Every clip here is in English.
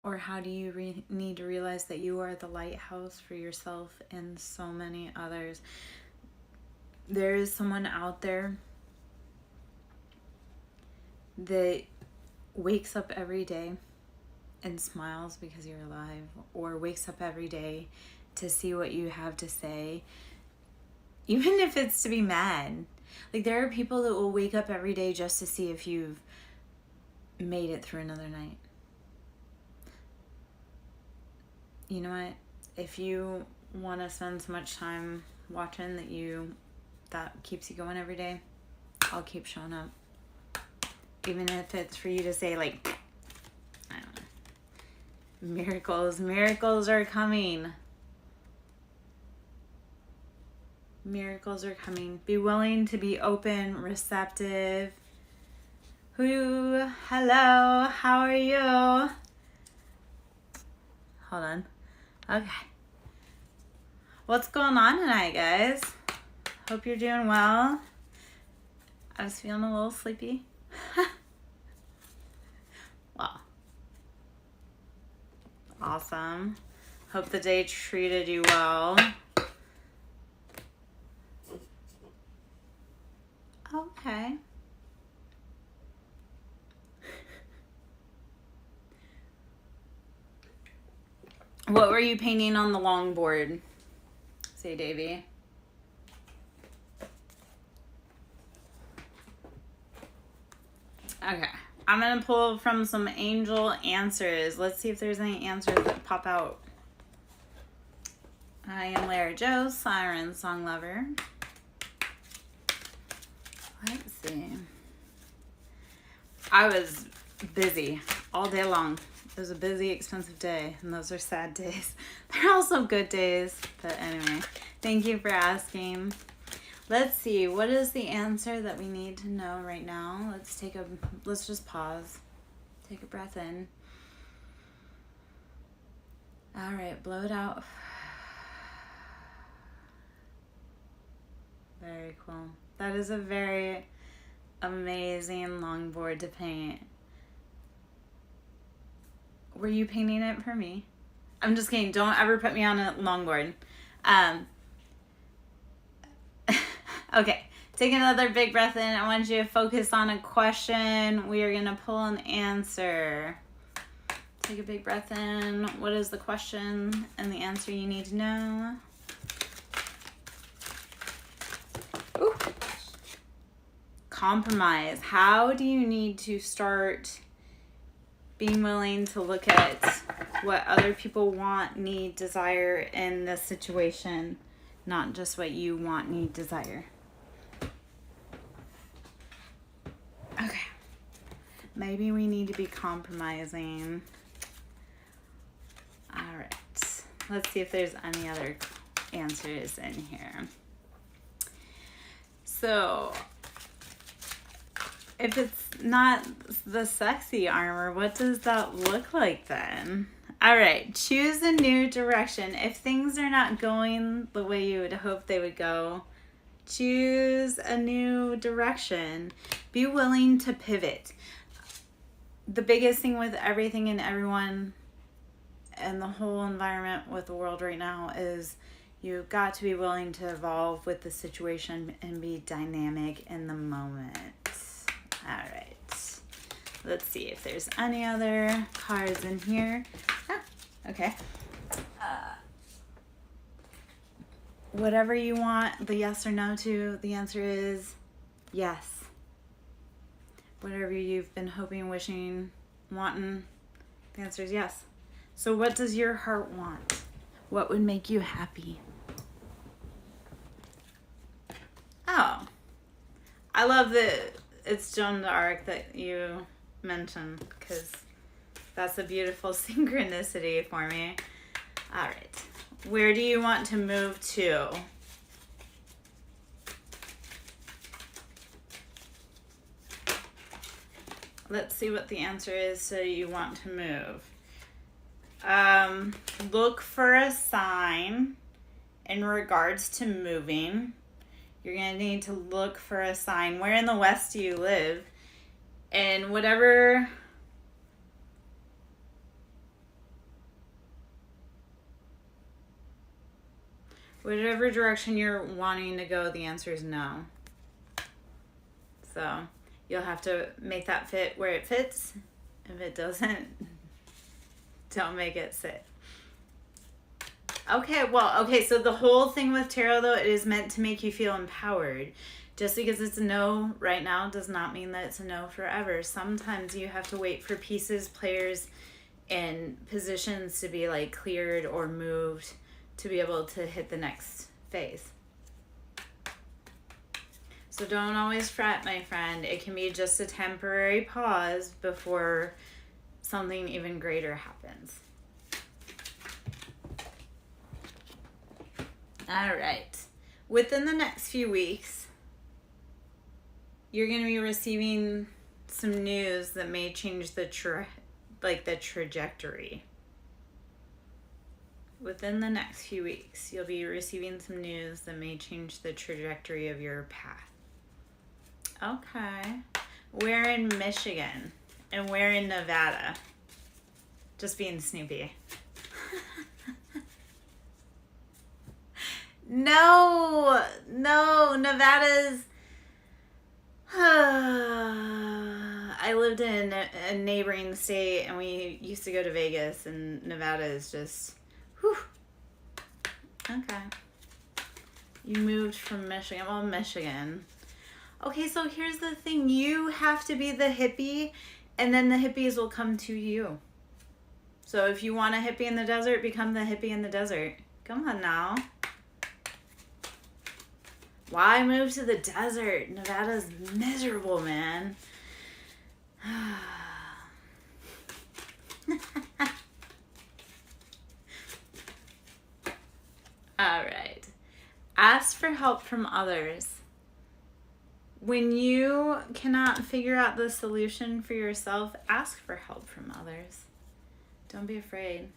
Or how do you need to realize that you are the lighthouse for yourself and so many others? There is someone out there that wakes up every day and smiles because you're alive, or wakes up every day to see what you have to say, even if it's to be mad. Like, there are people that will wake up every day just to see if you've made it through another night. You know what? If you want to spend so much time watching that keeps you going every day, I'll keep showing up. Even if it's for you to say, like, I don't know, miracles are coming. Miracles are coming. Be willing to be open, receptive. Hello, how are you? Hold on. Okay. What's going on tonight, guys? Hope you're doing well. I was feeling a little sleepy. Wow. Awesome. Hope the day treated you well. Okay. What were you painting on the longboard? Say, Davy. Okay. I'm going to pull from some angel answers. Let's see if there's any answers that pop out. I am Lara Jo, SirenSongLover. Let's see. I was busy all day long. It was a busy, expensive day, and those are sad days. They're also good days, but anyway, thank you for asking. Let's see, what is the answer that we need to know right now? Let's just pause. Take a breath in. All right, blow it out. Very cool. That is a very amazing longboard to paint. Were you painting it for me? I'm just kidding. Don't ever put me on a longboard. Okay. Take another big breath in. I want you to focus on a question. We are going to pull an answer. Take a big breath in. What is the question and the answer you need to know? Ooh. Compromise. How do you need to start being willing to look at what other people want, need, desire in this situation, not just what you want, need, desire? Okay. Maybe we need to be compromising. All right. Let's see if there's any other answers in here. So, if it's not the sexy armor, what does that look like then? All right, choose a new direction. If things are not going the way you would hope they would go, choose a new direction. Be willing to pivot. The biggest thing with everything and everyone and the whole environment with the world right now is you've got to be willing to evolve with the situation and be dynamic in the moment. All right, let's see if there's any other cards in here. Okay. Whatever you want the yes or no to, the answer is yes. Whatever you've been hoping, wishing, wanting, the answer is yes. So what does your heart want? What would make you happy? Oh, I love that it's Joan d'Arc that you mentioned, because that's a beautiful synchronicity for me. All right. Where do you want to move to? Let's see what the answer is. So you want to move. Look for a sign in regards to moving. You're going to need to look for a sign. Where in the West do you live? And whatever Whatever direction you're wanting to go, the answer is no. So you'll have to make that fit where it fits. If it doesn't, don't make it sit. Okay, so the whole thing with tarot, though, it is meant to make you feel empowered. Just because it's a no right now does not mean that it's a no forever. Sometimes you have to wait for pieces, players, and positions to be like cleared or moved to be able to hit the next phase. So don't always fret, my friend. It can be just a temporary pause before something even greater happens. All right. Within the next few weeks, you're going to be receiving some news that may change the trajectory. Within the next few weeks, you'll be receiving some news that may change the trajectory of your path. Okay. We're in Michigan and we're in Nevada. Just being snoopy. No, Nevada's... I lived in a neighboring state and we used to go to Vegas, and Nevada is just... Whew. Okay. You moved from Michigan. Well, Michigan. Okay, so here's the thing. You have to be the hippie, and then the hippies will come to you. So if you want a hippie in the desert, become the hippie in the desert. Come on now. Why move to the desert? Nevada's miserable, man. All right. Ask for help from others. When you cannot figure out the solution for yourself, ask for help from others. Don't be afraid.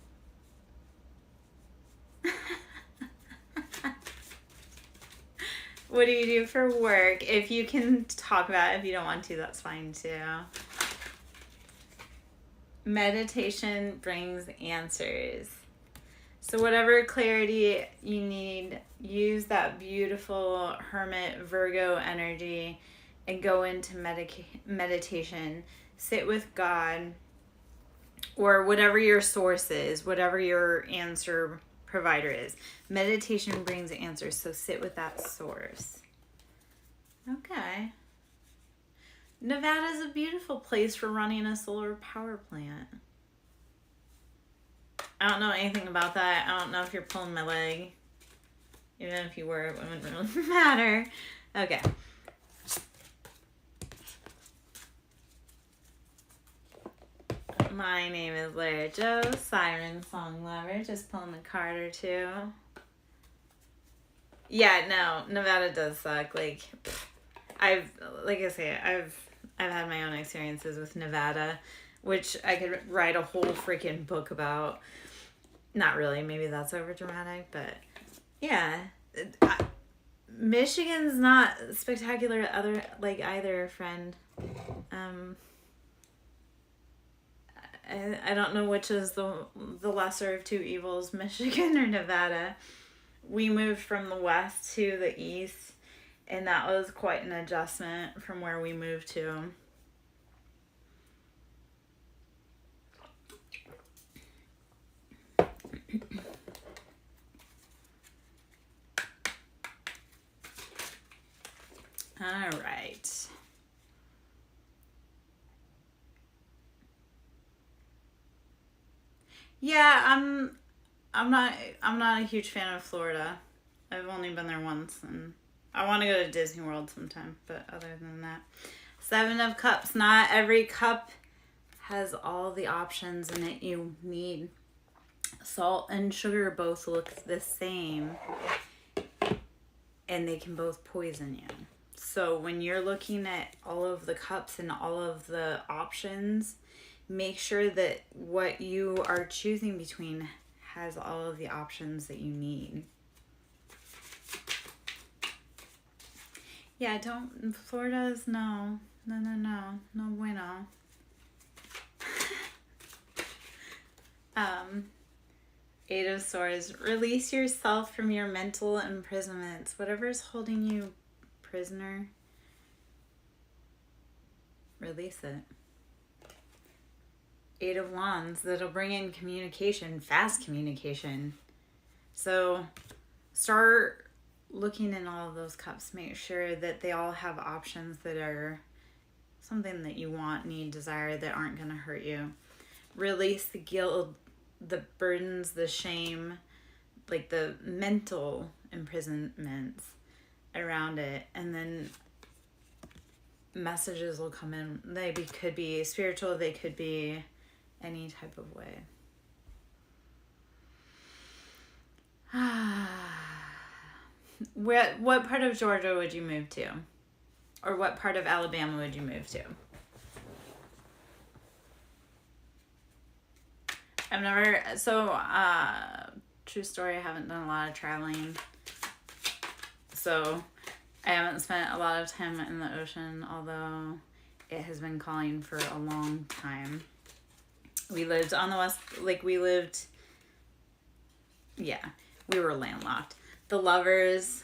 What do you do for work? If you can talk about it, if you don't want to, that's fine too. Meditation brings answers. So whatever clarity you need, use that beautiful Hermit Virgo energy and go into meditation. Sit with God or whatever your source is, whatever your answer provider is. Meditation brings answers, so sit with that source. Okay. Nevada's a beautiful place for running a solar power plant. I don't know anything about that. I don't know if you're pulling my leg. Even if you were, it wouldn't really matter. Okay. My name is Lara Jo, SirenSongLover. Just pulling the card or two. Yeah, no, Nevada does suck. Like I say, I've had my own experiences with Nevada, which I could write a whole freaking book about. Not really, maybe that's over dramatic, but yeah. Michigan's not spectacular either, friend. I don't know which is the lesser of two evils, Michigan or Nevada. We moved from the west to the east, and that was quite an adjustment from where we moved to. All right. Yeah, I'm not a huge fan of Florida. I've only been there once, and I want to go to Disney World sometime, but other than that. 7 of Cups. Not every cup has all the options in it you need. Salt and sugar both look the same, and they can both poison you. So when you're looking at all of the cups and all of the options, make sure that what you are choosing between has all of the options that you need. Yeah, Florida's no bueno. Eight of Swords. Release yourself from your mental imprisonments. Whatever's holding you prisoner, release it. Eight of Wands. That'll bring in communication, fast communication. So start looking in all of those cups. Make sure that they all have options that are something that you want, need, desire, that aren't going to hurt you. Release the guilt, the burdens, the shame, like the mental imprisonments around it. And then messages will come in. They could be spiritual, they could be any type of way. What part of Georgia would you move to? Or what part of Alabama would you move to? I've never, true story, I haven't done a lot of traveling. So I haven't spent a lot of time in the ocean, although it has been calling for a long time. We lived on the west, we were landlocked. The Lovers,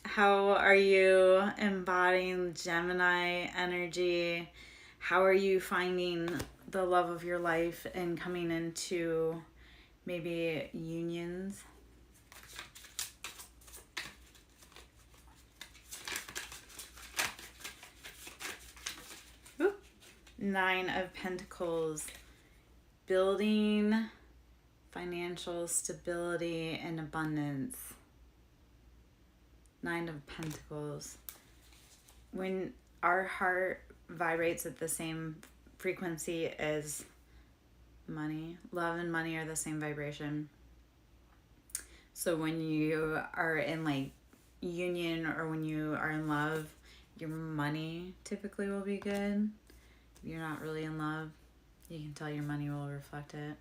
how are you embodying Gemini energy? How are you finding the love of your life and coming into maybe unions? Ooh. Nine of Pentacles. Building financial stability and abundance. Nine of Pentacles. When our heart vibrates at the same frequency as money, love and money are the same vibration. So when you are in union or when you are in love, your money typically will be good. If you're not really in love, you can tell your money will reflect it.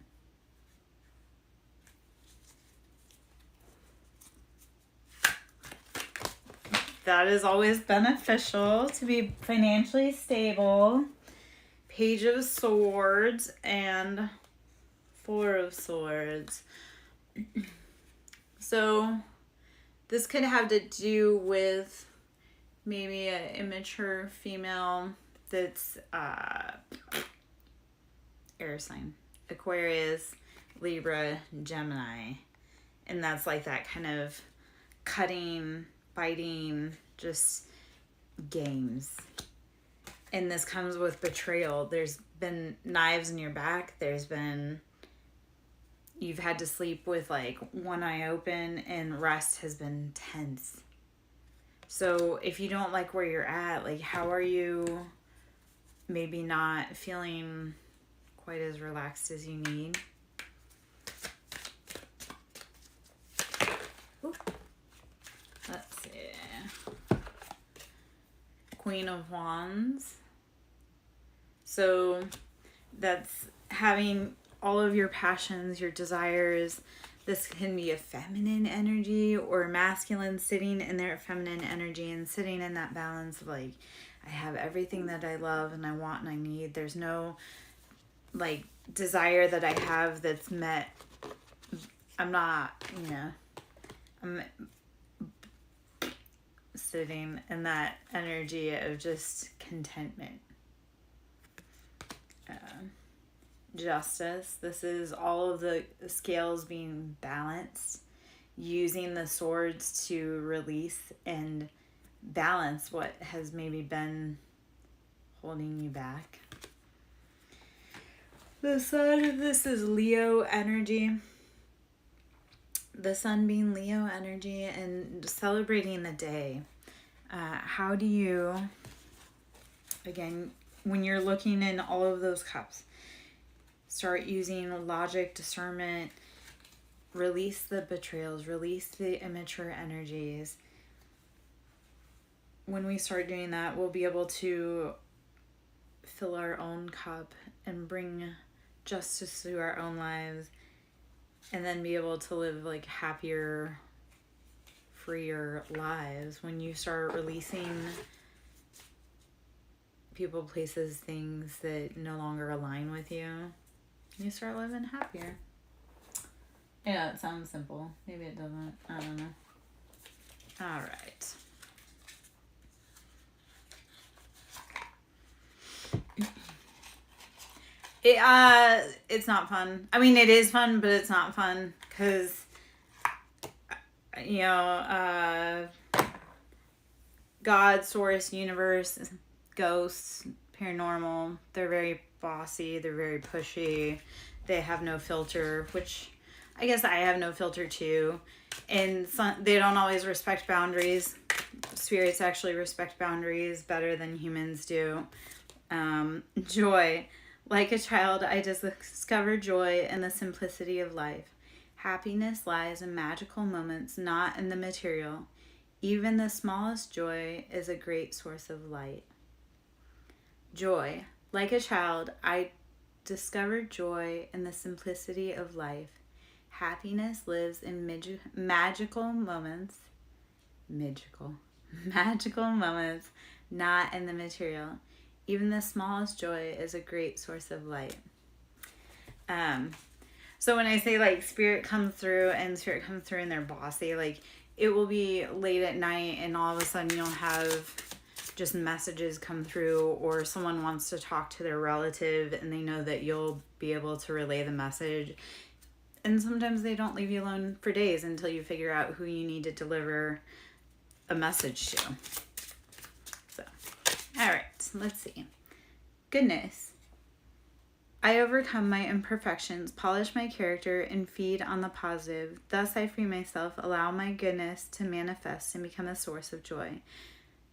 That is always beneficial to be financially stable. Page of Swords and Four of Swords. So this could have to do with maybe an immature female that's air sign. Aquarius, Libra, Gemini. And that's like that kind of cutting, biting, just games. And this comes with betrayal. There's been knives in your back. You've had to sleep with one eye open, and rest has been tense. So if you don't like where you're at, how are you maybe not feeling quite as relaxed as you need? Ooh. Let's see. Queen of Wands. So that's having all of your passions, your desires. This can be a feminine energy or masculine sitting in their feminine energy and sitting in that balance of I have everything that I love and I want and I need. There's no desire that I have that's met. I'm sitting in that energy of just contentment. Justice. This is all of the scales being balanced, using the swords to release and balance what has maybe been holding you back. The side of this is Leo energy. The sun being Leo energy and celebrating the day. How do you, again, when you're looking in all of those cups, start using logic, discernment, release the betrayals, release the immature energies. When we start doing that, we'll be able to fill our own cup and bring justice to our own lives, and then be able to live happier, freer lives. When you start releasing people, places, things that no longer align with you, you start living happier. Yeah, it sounds simple. Maybe it doesn't. I don't know. All right. It's not fun. I mean, it is fun, but it's not fun because, God, source, universe, ghosts, paranormal, they're very bossy, they're very pushy, they have no filter, which I guess I have no filter too. And they don't always respect boundaries. Spirits actually respect boundaries better than humans do. Joy. Like a child, I discover joy in the simplicity of life. Happiness lies in magical moments, not in the material. Even the smallest joy is a great source of light. Joy. Like a child, I discovered joy in the simplicity of life. Happiness lives in magical moments. Magical moments, not in the material. Even the smallest joy is a great source of light. So when I say like spirit comes through and they're bossy, like it will be late at night and all of a sudden you'll have just messages come through, or someone wants to talk to their relative and they know that you'll be able to relay the message. And sometimes they don't leave you alone for days until you figure out who you need to deliver a message to. So, all right, let's see. Goodness. I overcome my imperfections, polish my character, and feed on the positive. Thus I free myself, allow my goodness to manifest and become a source of joy.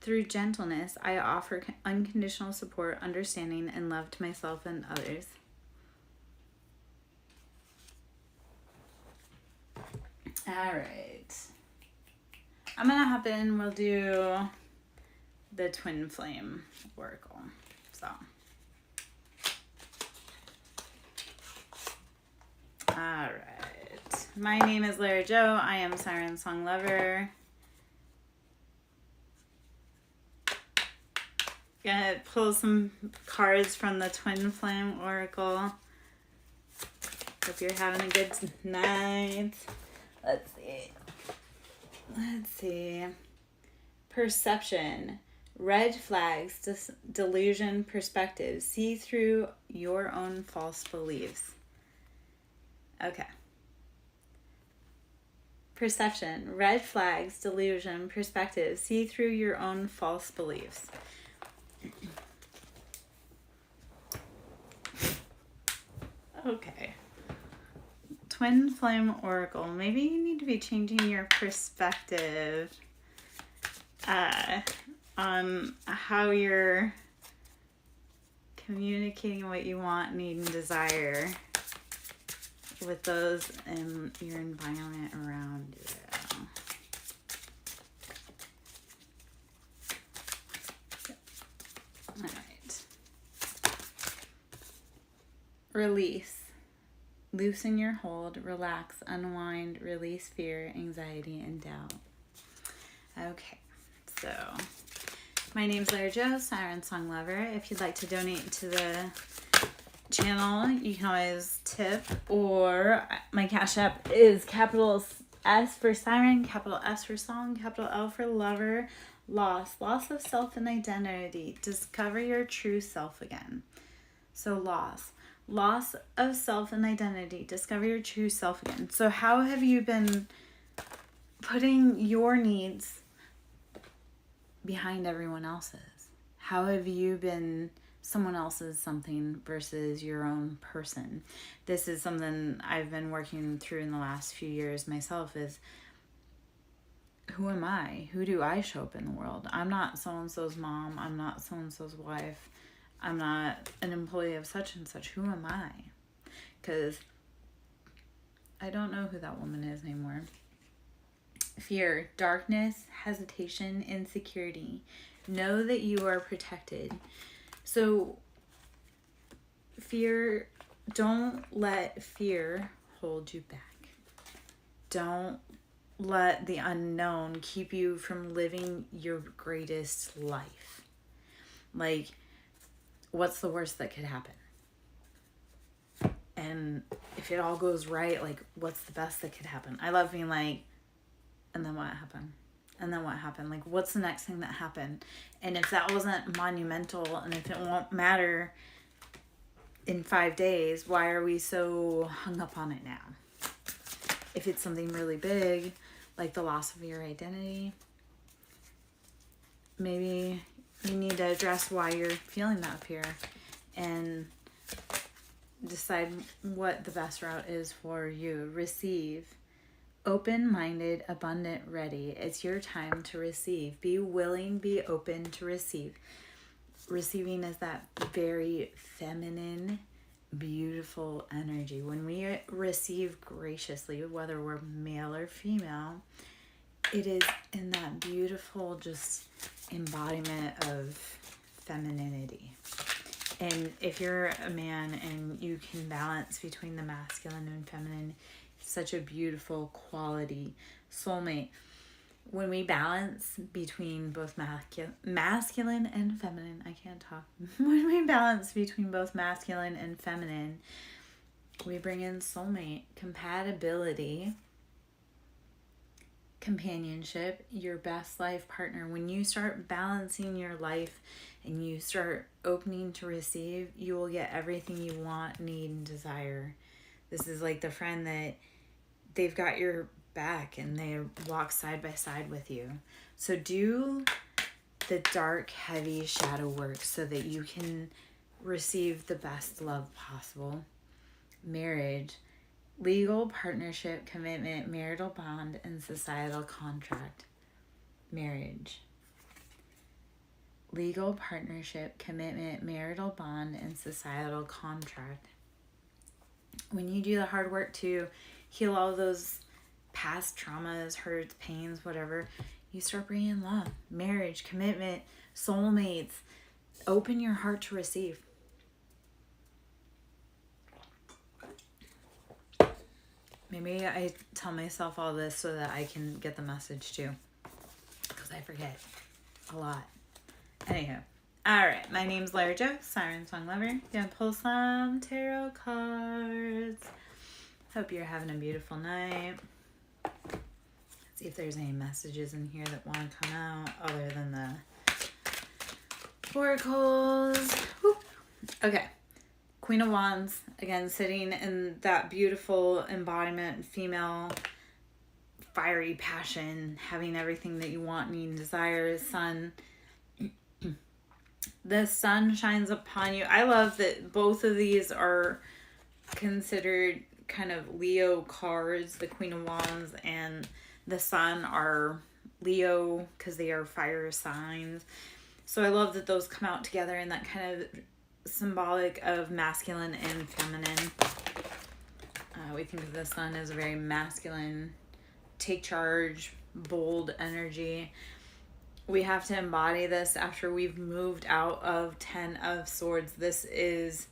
Through gentleness, I offer unconditional support, understanding, and love to myself and others. All right. I'm going to hop in. We'll do the Twin Flame Oracle. So. All right. My name is Lara Jo. I am SirenSongLover. Gonna pull some cards from the Twin Flame Oracle. Hope you're having a good night. Let's see. Perception. Red flags, delusion, perspective. See through your own false beliefs. Okay. Perception. Red flags, delusion, perspective. See through your own false beliefs. Okay. Twin Flame Oracle. Maybe you need to be changing your perspective on how you're communicating what you want, need, and desire with those in your environment around you. All right. Release. Loosen your hold, relax, unwind, release fear, anxiety, and doubt. Okay, so my name's Lara Jo, SirenSongLover. If you'd like to donate to the channel, you can always tip, or my Cashapp is capital S for Siren, capital S for Song, capital L for Lover. Loss of self and identity. Discover your true self again. So loss of self and identity. Discover your true self again. So how have you been putting your needs behind everyone else's? How have you been someone else's something versus your own person? This is something I've been working through in the last few years myself, is who am I? Who do I show up in the world? I'm not so-and-so's mom. I'm not so-and-so's wife. I'm not an employee of such and such. Who am I? Because I don't know who that woman is anymore. Fear, darkness, hesitation, insecurity. Know that you are protected. So fear, don't let fear hold you back. Don't let the unknown keep you from living your greatest life. Like, what's the worst that could happen? And if it all goes right, like, what's the best that could happen? I love being like, and then what happened? And then what happened? Like, what's the next thing that happened? And if that wasn't monumental, and if it won't matter in 5 days, why are we so hung up on it now? If it's something really big, like the loss of your identity, maybe you need to address why you're feeling that fear and decide what the best route is for you. Receive. Open-minded, abundant, ready. It's your time to receive. Be willing, be open to receive. Receiving is that very feminine, beautiful energy. When we receive graciously, whether we're male or female, it is in that beautiful just embodiment of femininity. And if you're a man and you can balance between the masculine and feminine, such a beautiful quality. Soulmate. When we balance between both masculine and feminine, I can't talk. When we balance between both masculine and feminine, we bring in soulmate, compatibility, companionship, your best life partner. When you start balancing your life and you start opening to receive, you will get everything you want, need, and desire. This is like the friend that they've got your back and they walk side by side with you. So do the dark, heavy shadow work so that you can receive the best love possible. Marriage, legal partnership, commitment, marital bond, and societal contract. Marriage. Legal partnership, commitment, marital bond, and societal contract. When you do the hard work to heal all those past traumas, hurts, pains, whatever, you start bringing love, marriage, commitment, soulmates. Open your heart to receive. Maybe I tell myself all this so that I can get the message too, because I forget a lot. Anyhow, all right, my name's Lara Jo, SirenSongLover. Gonna pull some tarot cards. Hope you're having a beautiful night. See if there's any messages in here that want to come out other than the oracles. Woo. Okay. Queen of Wands, again, sitting in that beautiful embodiment, female, fiery passion, having everything that you want, need, and desire. Sun. The sun shines upon you. I love that both of these are considered kind of Leo cards. The Queen of Wands and the Sun are Leo because they are fire signs. So I love that those come out together in that kind of symbolic of masculine and feminine. We think of the Sun as a very masculine, take charge, bold energy. We have to embody this after we've moved out of 10 of Swords. This is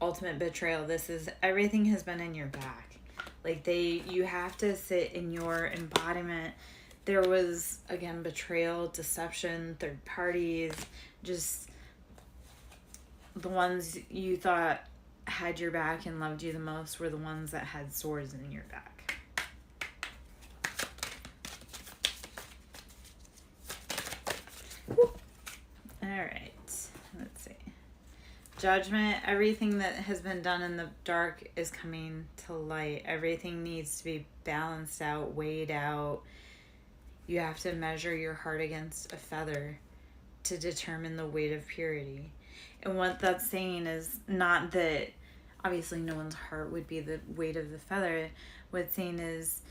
ultimate betrayal. This is everything has been in your back. Like you have to sit in your embodiment. There was, again, betrayal, deception, third parties, just the ones you thought had your back and loved you the most were the ones that had swords in your back. Woo. All right, let's see. Judgment, everything that has been done in the dark is coming to light. Everything needs to be balanced out, weighed out. You have to measure your heart against a feather to determine the weight of purity. And what that's saying is not that obviously no one's heart would be the weight of the feather. What it's saying is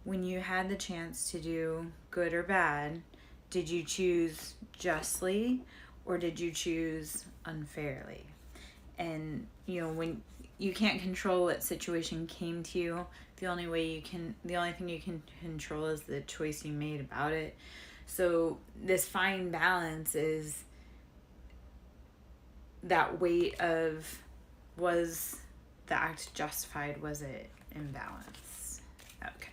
when you had the chance to do good or bad, did you choose justly or did you choose unfairly? And when you can't control what situation came to you, the only thing you can control is the choice you made about it. So this fine balance is that weight of, was the act justified? Was it in balance? Okay.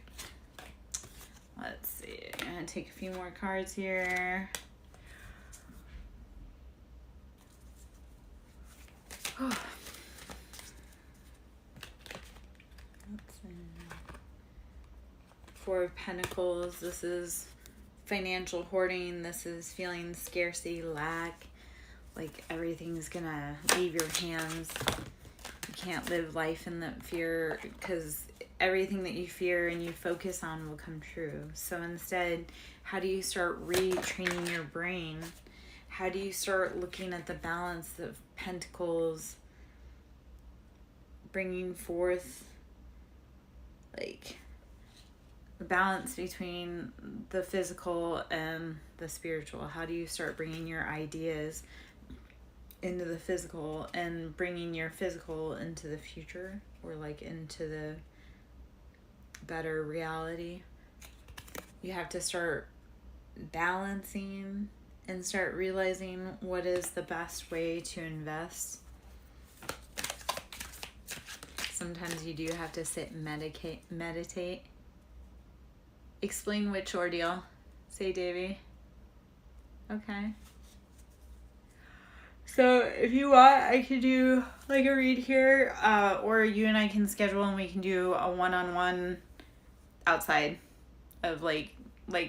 Let's see. I'm going to take a few more cards here. Four of Pentacles, this is financial hoarding. This is feeling scarcity, lack, like everything's gonna leave your hands. You can't live life in the fear, because everything that you fear and you focus on will come true. So instead, how do you start retraining your brain? How do you start looking at the balance of Pentacles, bringing forth like the balance between the physical and the spiritual? How do you start bringing your ideas into the physical and bringing your physical into the future, or like into the better reality? You have to start balancing and start realizing what is the best way to invest. Sometimes you do have to sit and meditate. Explain which ordeal. Say, Davy. Okay. So if you want, I could do like a read here, or you and I can schedule and we can do a one-on-one outside of like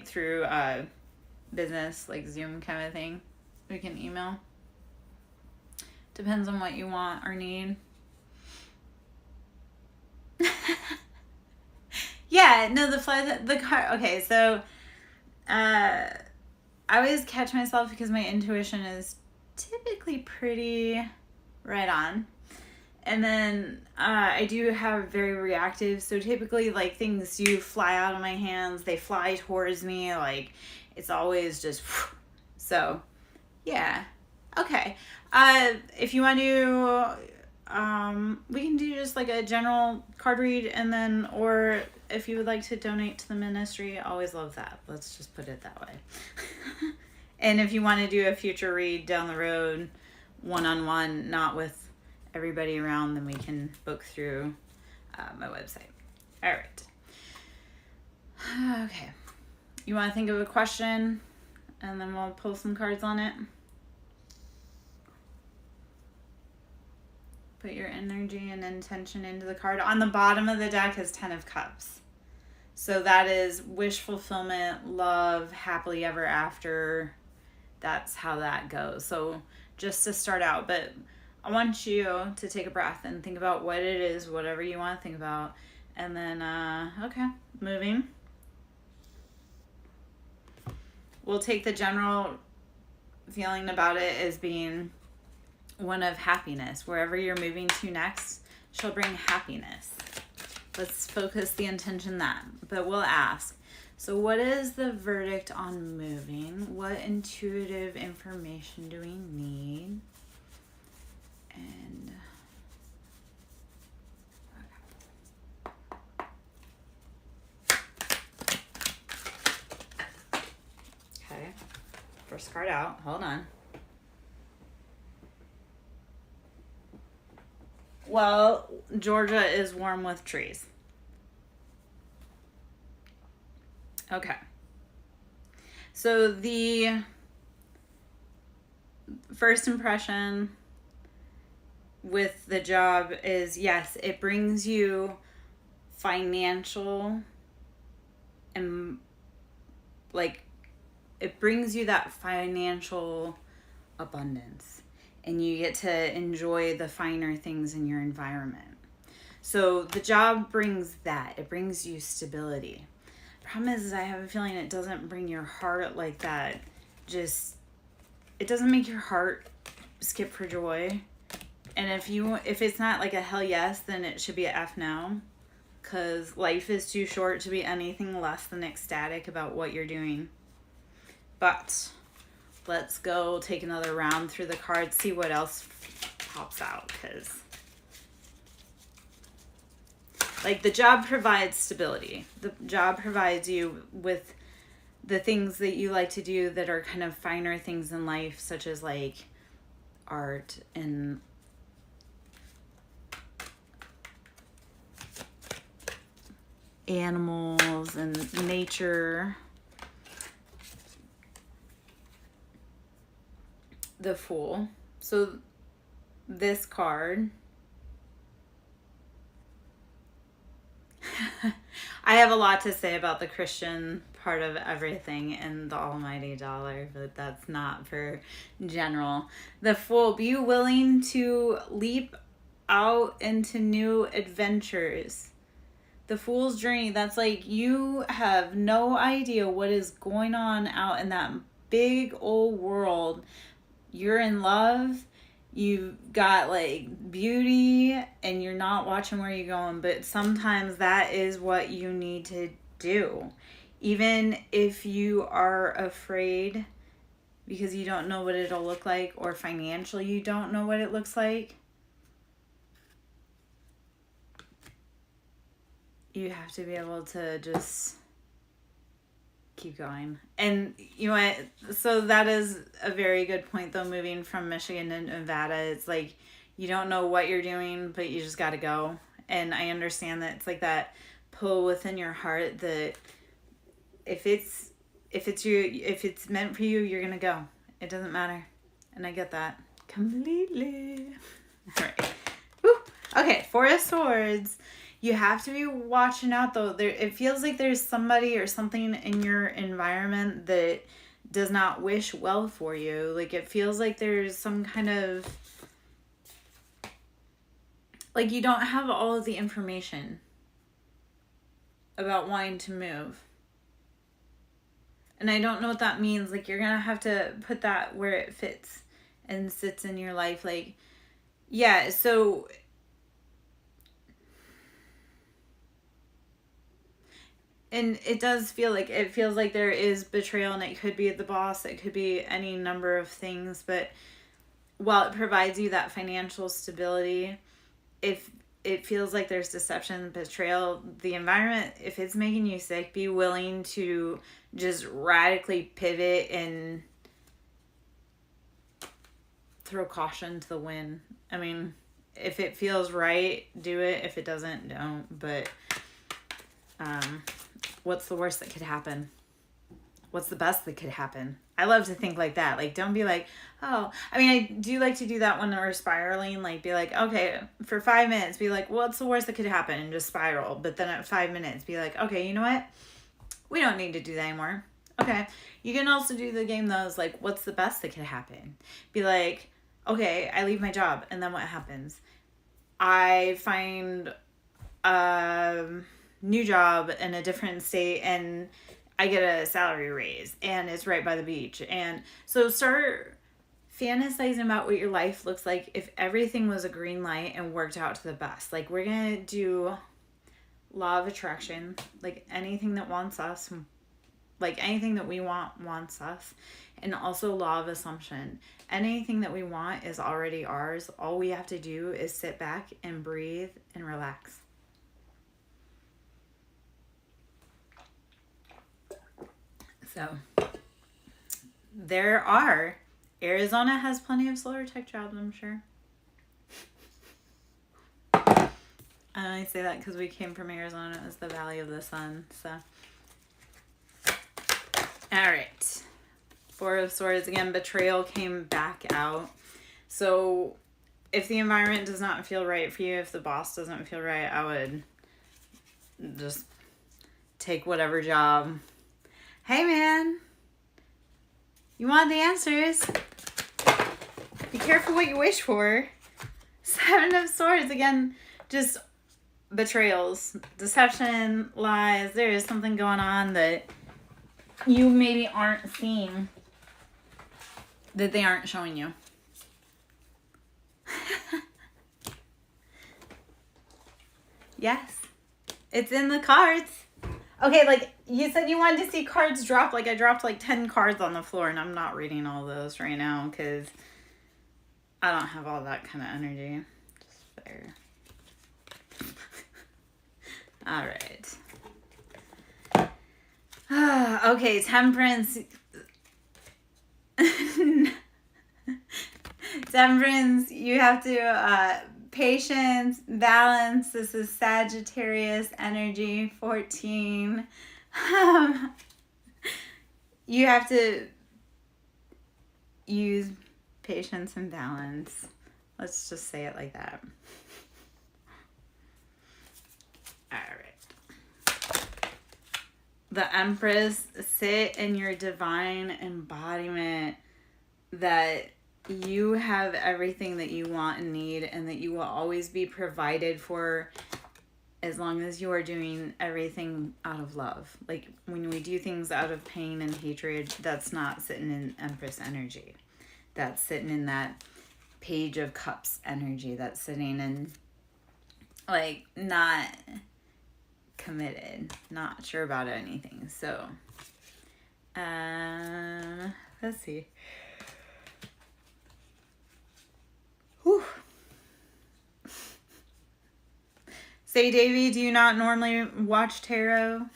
through business, like Zoom kind of thing. We can email. Depends on what you want or need. Yeah, no, the car. Okay, so I always catch myself because my intuition is typically pretty right on. And then I do have very reactive, so typically like things do fly out of my hands, they fly towards me, like it's always just so yeah. Okay. If you want to we can do just like a general card read, and then, or if you would like to donate to the ministry, I always love that. Let's just put it that way. And if you want to do a future read down the road, one-on-one, not with everybody around, then we can book through my website. All right. Okay. You want to think of a question, and then we'll pull some cards on it? Put your energy and intention into the card. On the bottom of the deck is 10 of Cups. So that is wish fulfillment, love, happily ever after. That's how that goes. So just to start out, but I want you to take a breath and think about what it is, whatever you want to think about. And then, okay, moving. We'll take the general feeling about it as being one of happiness. Wherever you're moving to next shall bring happiness. Let's focus the intention that. But we'll ask, so what is the verdict on moving? What intuitive information do we need? And okay, first card out. Hold on. Well, Georgia is warm with trees. Okay. So the first impression with the job is, yes, it brings you financial and like it brings you that financial abundance, and you get to enjoy the finer things in your environment. So the job brings that. It brings you stability. Problem is I have a feeling it doesn't bring your heart like that. Just, it doesn't make your heart skip for joy. And if it's not like a hell yes, then it should be a F no. Because life is too short to be anything less than ecstatic about what you're doing. But let's go take another round through the cards, see what else pops out. Because like the job provides stability. The job provides you with the things that you like to do that are kind of finer things in life, such as like art and animals and nature. The Fool. So this card I have a lot to say about the Christian part of everything in the almighty dollar, but that's not for general. The Fool, be willing to leap out into new adventures. The Fool's Journey, that's like you have no idea what is going on out in that big old world. You're in love, you've got like beauty, and you're not watching where you're going, but sometimes that is what you need to do. Even if you are afraid because you don't know what it'll look like, or financially you don't know what it looks like, you have to be able to just keep going. And you know what? So that is a very good point, though, moving from Michigan to Nevada. It's like you don't know what you're doing, but you just got to go. And I understand that it's like that pull within your heart that if it's meant for you, you're gonna go. It doesn't matter. And I get that completely. All right. Woo. Okay, Four of Swords. You have to be watching out, though. It feels like there's somebody or something in your environment that does not wish well for you. Like, it feels like there's some kind of... like, you don't have all of the information about wanting to move. And I don't know what that means. Like, you're going to have to put that where it fits and sits in your life. Like, yeah, so... and it does feel like, it feels like there is betrayal, and it could be the boss, it could be any number of things, but while it provides you that financial stability, if it feels like there's deception, betrayal, the environment, if it's making you sick, be willing to just radically pivot and throw caution to the wind. I mean, if it feels right, do it. If it doesn't, don't. But what's the worst that could happen? What's the best that could happen? I love to think like that. Like, don't be like, oh, I mean, I do like to do that when we're spiraling. Like, be like, okay, for 5 minutes, be like, what's the worst that could happen? And just spiral. But then at 5 minutes, be like, okay, you know what? We don't need to do that anymore. Okay. You can also do the game, though, is like, what's the best that could happen? Be like, okay, I leave my job. And then what happens? I find a new job in a different state, and I get a salary raise, and it's right by the beach. And so start fantasizing about what your life looks like if everything was a green light and worked out to the best. Like, we're going to do law of attraction, like anything that wants us, like anything that we want wants us. And also law of assumption. Anything that we want is already ours. All we have to do is sit back and breathe and relax. So, Arizona has plenty of solar tech jobs, I'm sure. I only say that because we came from Arizona. It was the Valley of the Sun, so. All right. Four of Swords, again, betrayal came back out. So, if the environment does not feel right for you, if the boss doesn't feel right, I would just take whatever job. Hey, man, you want the answers? Be careful what you wish for. Seven of Swords, again, just betrayals, deception, lies. There is something going on that you maybe aren't seeing, that they aren't showing you. Yes, it's in the cards. Okay, like, you said you wanted to see cards drop. Like, I dropped like 10 cards on the floor, and I'm not reading all those right now because I don't have all that kind of energy. Just fair. All right. Okay, Temperance. Temperance, you have to... patience, balance. This is Sagittarius energy, 14. You have to use patience and balance. Let's just say it like that. All right. the Empress, sit in your divine embodiment that you have everything that you want and need, and that you will always be provided for as long as you are doing everything out of love. Like when we do things out of pain and hatred, that's not sitting in Empress energy. That's sitting in that Page of Cups energy. That's sitting in like not committed, not sure about anything. So let's see. Whew. Say, Davy, do you not normally watch tarot?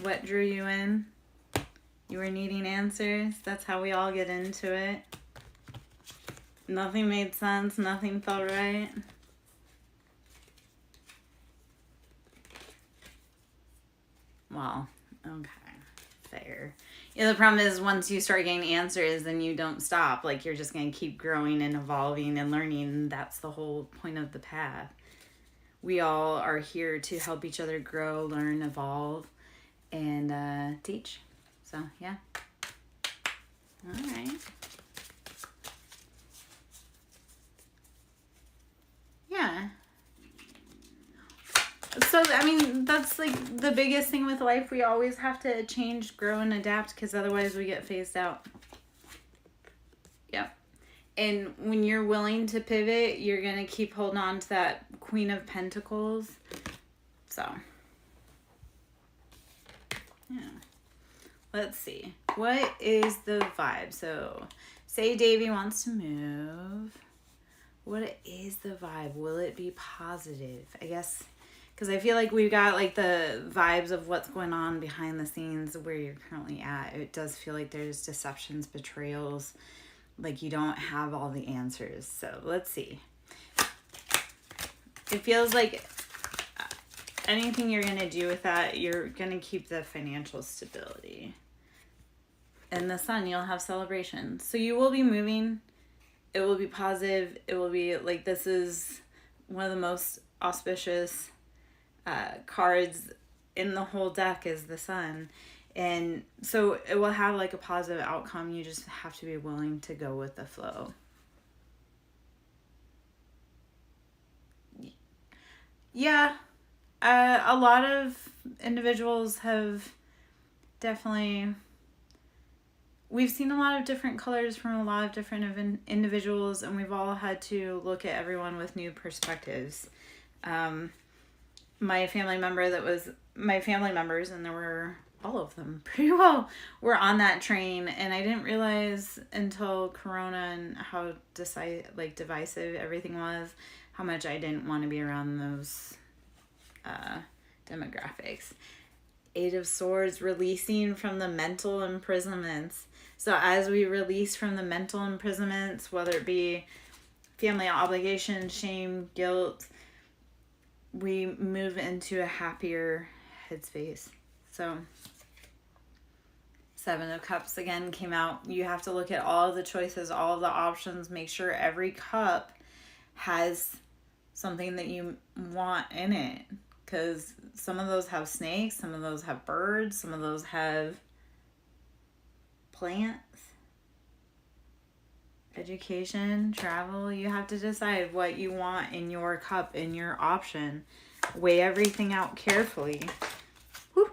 What drew you in? You were needing answers. That's how we all get into it. Nothing made sense. Nothing felt right. Well, okay. Fair. Yeah, the problem is once you start getting answers, then you don't stop. Like, you're just going to keep growing and evolving and learning. And that's the whole point of the path. We all are here to help each other grow, learn, evolve, and teach. So, yeah. All right. Yeah. So, I mean, that's like the biggest thing with life. We always have to change, grow, and adapt because otherwise we get phased out. Yep. And when you're willing to pivot, you're going to keep holding on to that Queen of Pentacles. So, yeah. Let's see. What is the vibe? So, say Davy wants to move. What is the vibe? Will it be positive? I guess, because I feel like we've got like the vibes of what's going on behind the scenes where you're currently at. It does feel like there's deceptions, betrayals, like you don't have all the answers. So let's see. It feels like anything you're going to do with that, you're going to keep the financial stability. And the Sun, you'll have celebration. So you will be moving. It will be positive. It will be like, this is one of the most auspicious cards in the whole deck is the Sun. And so it will have like a positive outcome. You just have to be willing to go with the flow. Yeah. A lot of individuals have definitely... We've seen a lot of different colors from a lot of different individuals, and we've all had to look at everyone with new perspectives. My family members, and there were all of them pretty well, were on that train, and I didn't realize until Corona and how divisive everything was, how much I didn't want to be around those demographics. 8 of Swords, releasing from the mental imprisonments. So as we release from the mental imprisonments, whether it be family obligation, shame, guilt, we move into a happier headspace. So 7 of Cups again came out. You have to look at all of the choices, all of the options. Make sure every cup has something that you want in it. Because some of those have snakes, some of those have birds, some of those have plants, education, travel. You have to decide what you want in your cup, in your option. Weigh everything out carefully. Whew.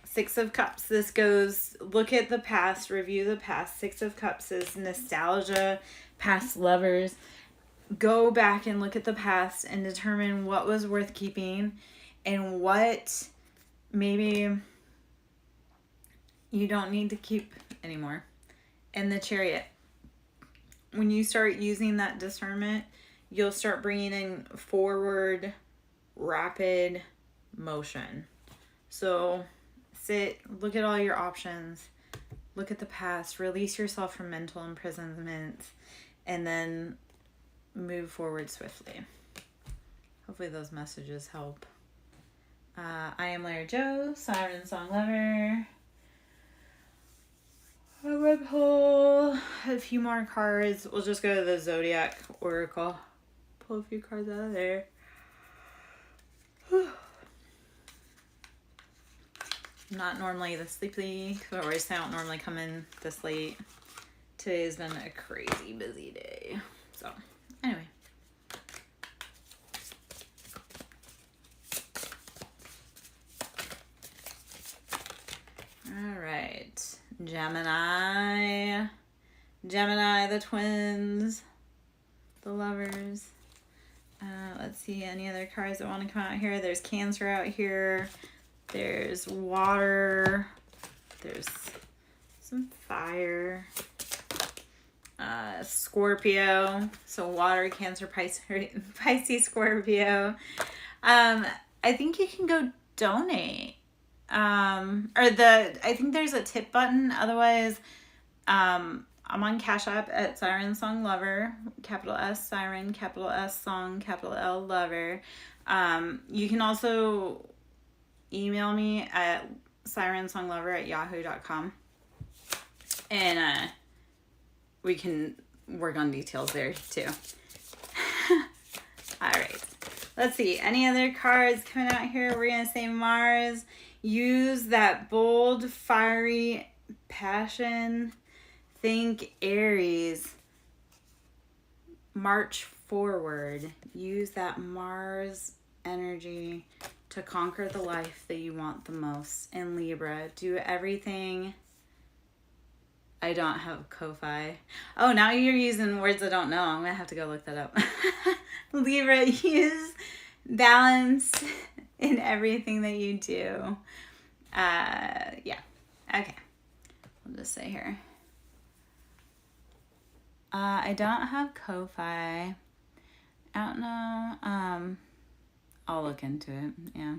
6 of Cups. This goes, look at the past, review the past. 6 of Cups is nostalgia, past lovers. Go back and look at the past and determine what was worth keeping and what maybe you don't need to keep anymore. And the Chariot. When you start using that discernment, you'll start bringing in forward, rapid motion. So sit, look at all your options, look at the past, release yourself from mental imprisonment, and then move forward swiftly. Hopefully those messages help. I am Larry Joe, SirenSongLover. I'm gonna pull a few more cards. We'll just go to the Zodiac Oracle. Pull a few cards out of there. I'm not normally this sleepy, or I don't normally come in this late. Today's been a crazy busy day. So, anyway. All right. Gemini, the twins, the lovers. Let's see, any other cards that want to come out here? There's Cancer out here. There's water. There's some fire. Scorpio. So water, Cancer, Pisces, Scorpio. I think you can go donate. I think there's a tip button. Otherwise, I'm on Cashapp at SirenSongLover, capital S Siren, capital S Song, capital L Lover. You can also email me at SirenSongLover@yahoo.com, and we can work on details there too. All right, let's see. Any other cards coming out here? We're gonna say Mars. Use that bold, fiery passion. Think Aries. March forward. Use that Mars energy to conquer the life that you want the most. And Libra, do everything. I don't have Ko-Fi. Oh, now you're using words I don't know. I'm going to have to go look that up. Libra, use balance in everything that you do. Yeah. Okay. I'll just say here. I don't have Ko-Fi. I don't know. I'll look into it. Yeah.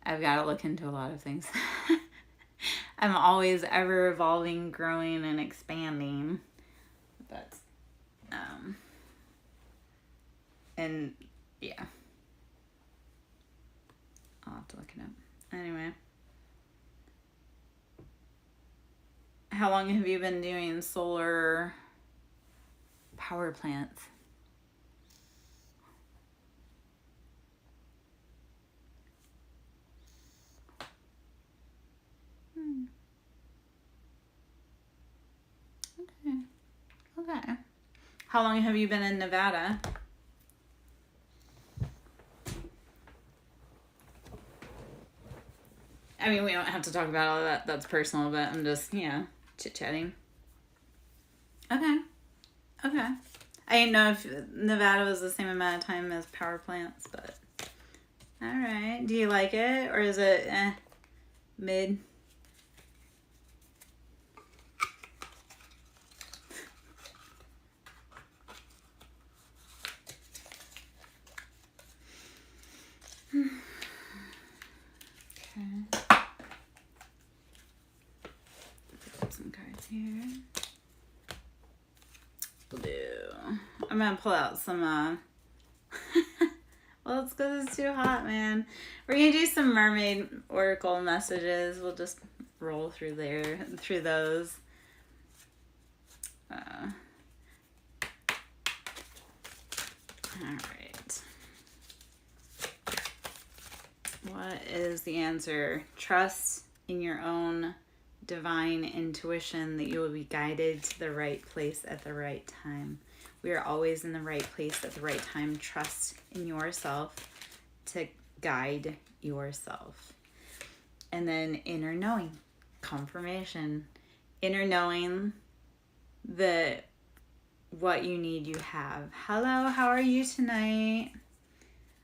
I've got to look into a lot of things. I'm always ever evolving, growing, and expanding. But, and yeah. I'll have to look it up. Anyway. How long have you been doing solar power plants? Okay. How long have you been in Nevada? I mean, we don't have to talk about all that. That's personal, but I'm just, chit-chatting. Okay. I didn't know if Nevada was the same amount of time as power plants, but all right. Do you like it, or is it mid? Okay. Pick up some cards here. Blue. I'm gonna pull out some well, it's because it's too hot, man. We're gonna do some mermaid oracle messages. We'll just roll through those. All right. What is the answer? Trust in your own divine intuition that you will be guided to the right place at the right time. We are always in the right place at the right time. Trust in yourself to guide yourself. And then inner knowing, confirmation, inner knowing that what you need you have. Hello, how are you tonight?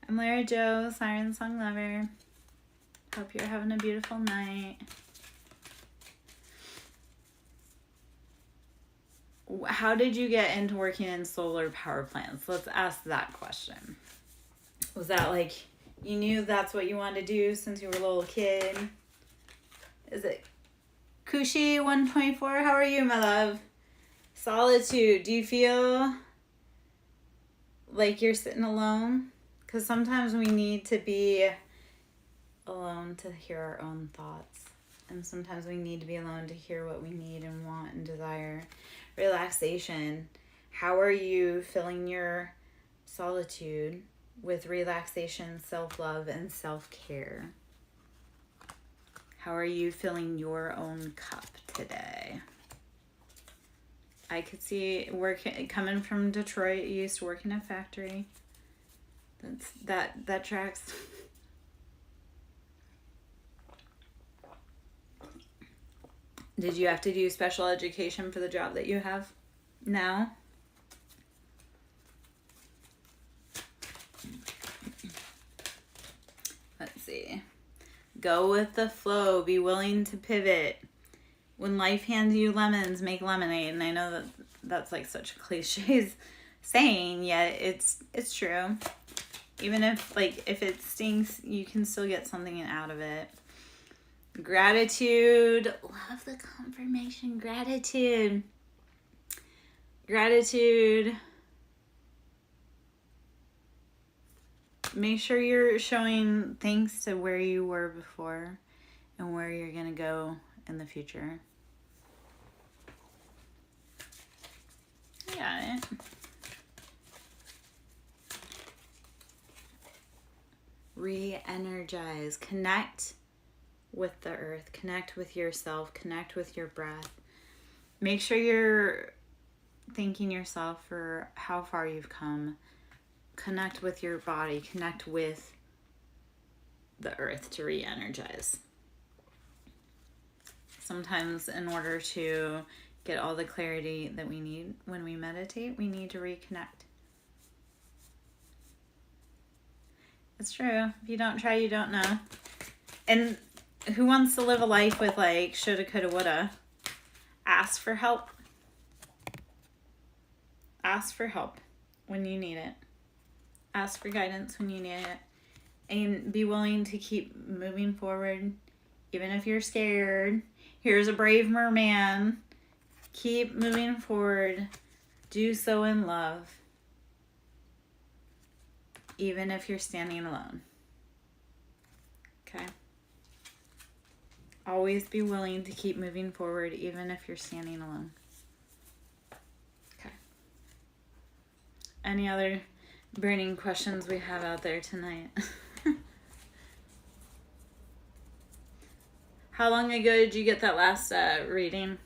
I'm Lara Jo, SirenSongLover. Hope you're having a beautiful night. How did you get into working in solar power plants? Let's ask that question. Was that like you knew that's what you wanted to do since you were a little kid? Is it Kushi 124? How are you, my love? Solitude. Do you feel like you're sitting alone? Because sometimes we need to be alone to hear our own thoughts. And sometimes we need to be alone to hear what we need and want and desire. Relaxation. How are you filling your solitude with relaxation, self-love, and self-care? How are you filling your own cup today? I could see coming from Detroit. You used to work in a factory. That tracks. Did you have to do special education for the job that you have now? Let's see. Go with the flow. Be willing to pivot. When life hands you lemons, make lemonade. And I know that that's like such a cliche saying, yet it's true. Even if it stinks, you can still get something out of it. Gratitude. Love the confirmation. Gratitude. Make sure you're showing thanks to where you were before and where you're going to go in the future. Got it. Re-energize. Connect with the earth. Connect with yourself. Connect with your breath. Make sure you're thanking yourself for how far you've come. Connect with your body. Connect with the earth to re-energize. Sometimes in order to get all the clarity that we need when we meditate, we need to reconnect. It's true. If you don't try, you don't know. And who wants to live a life with like shoulda, coulda, woulda? Ask for help. Ask for help when you need it. Ask for guidance when you need it. And be willing to keep moving forward, even if you're scared. Here's a brave merman. Keep moving forward. Do so in love. Even if you're standing alone. Okay? Always be willing to keep moving forward, even if you're standing alone. Okay. Any other burning questions we have out there tonight? How long ago did you get that last reading?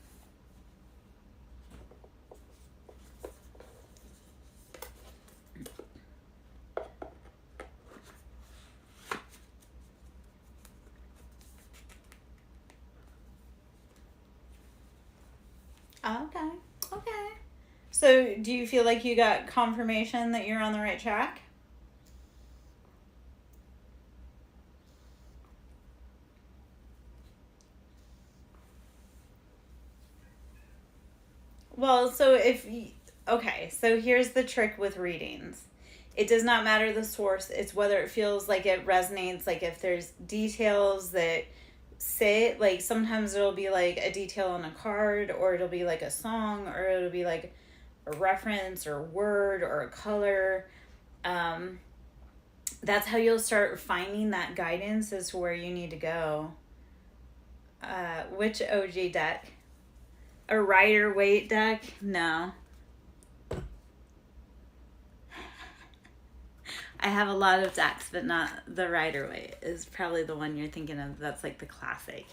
Okay. So do you feel like you got confirmation that you're on the right track? Well, so so here's the trick with readings. It does not matter the source. It's whether it feels like it resonates, like if there's details that say, like sometimes it'll be like a detail on a card, or it'll be like a song, or it'll be like a reference or word or a color. That's how you'll start finding that guidance as to where you need to go. Which OG deck? A Rider-Waite deck? No. I have a lot of decks, but not the Rider-Waite is probably the one you're thinking of. That's like the classic.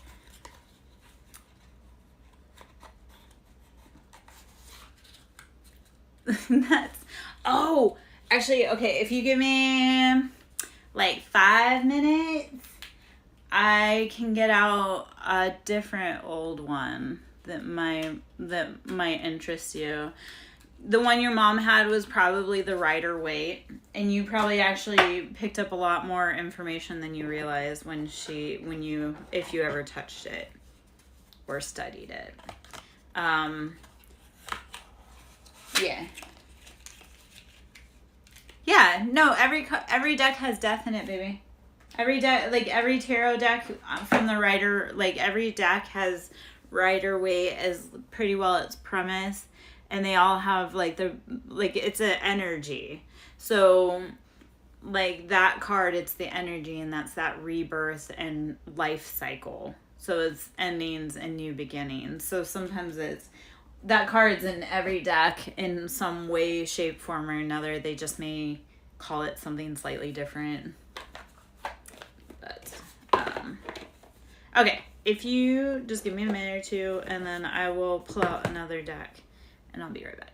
Actually, okay, if you give me like 5 minutes, I can get out a different old one that might interest you. The one your mom had was probably the Rider-Waite, and you probably actually picked up a lot more information than you realized if you ever touched it or studied it. Yeah, no, every deck has death in it, baby. Every deck, like every tarot deck from the Rider, like every deck has Rider-Waite as pretty well its premise, and they all have it's an energy. So like that card, it's the energy, and that's that rebirth and life cycle. So it's endings and new beginnings. So sometimes that card's in every deck in some way, shape, form, or another. They just may call it something slightly different. But okay, if you just give me a minute or two, and then I will pull out another deck, and I'll be right back.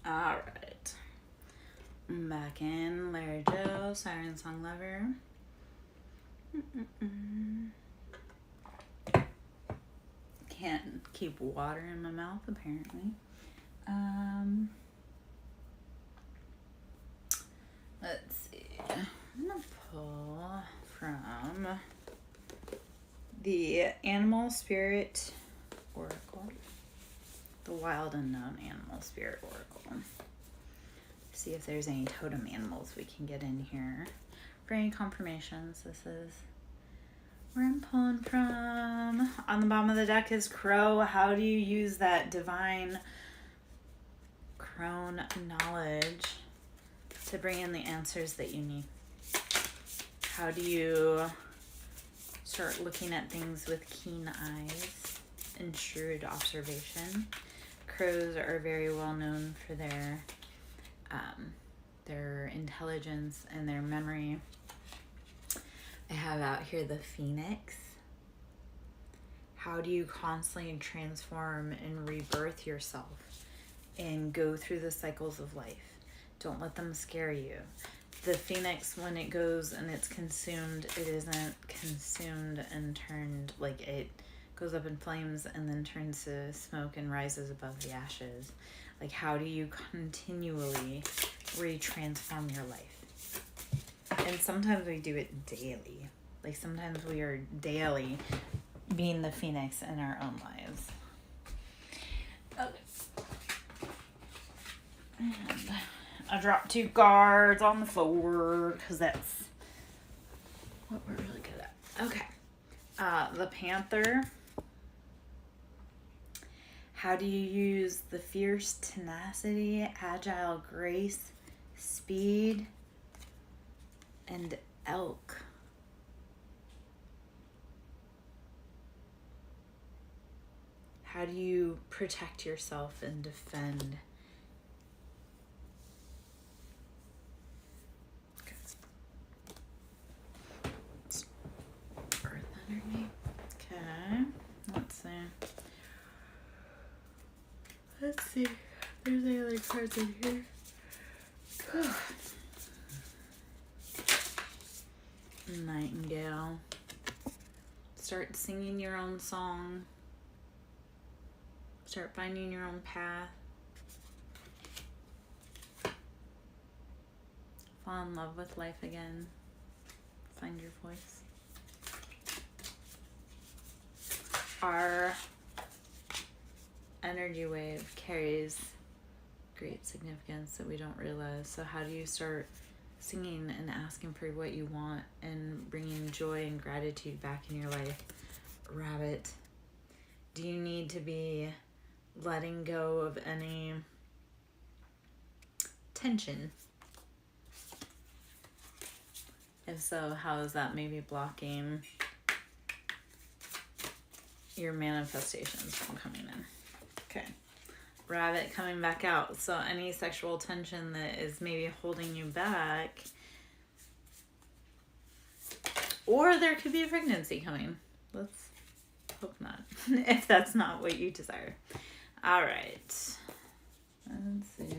All right. I'm back in Larry Joe, SirenSongLover. Can't keep water in my mouth, apparently. Let's see. I'm gonna pull from the Animal Spirit Oracle, the Wild Unknown Animal Spirit Oracle. See if there's any totem animals we can get in here for any confirmations. This is where I'm pulling from. On the bottom of the deck is Crow. How do you use that divine crone knowledge to bring in the answers that you need? How do you start looking at things with keen eyes and shrewd observation? Crows are very well known for their intelligence and their memory. I have out here the Phoenix. How do you constantly transform and rebirth yourself and go through the cycles of life? Don't let them scare you. The Phoenix, when it goes and it's consumed, it isn't consumed and turned, like it goes up in flames and then turns to smoke and rises above the ashes. Like, how do you continually re-transform your life? And sometimes we do it daily. Like, sometimes we are daily being the Phoenix in our own lives. Okay. And I dropped 2 cards on the floor because that's what we're really good at. Okay. The Panther. How do you use the fierce tenacity, agile grace, speed, and elk? How do you protect yourself and defend? Earth underneath. Okay, let's see. Let's see. There's any other cards in here. Nightingale. Start singing your own song. Start finding your own path. Fall in love with life again. Find your voice. Our energy wave carries great significance that we don't realize. So how do you start singing and asking for what you want and bringing joy and gratitude back in your life? Rabbit. Do you need to be letting go of any tension? If so, how is that maybe blocking your manifestations from coming in? Okay. Rabbit coming back out. So any sexual tension that is maybe holding you back, or there could be a pregnancy coming. Let's hope not, if that's not what you desire. All right. Let's see.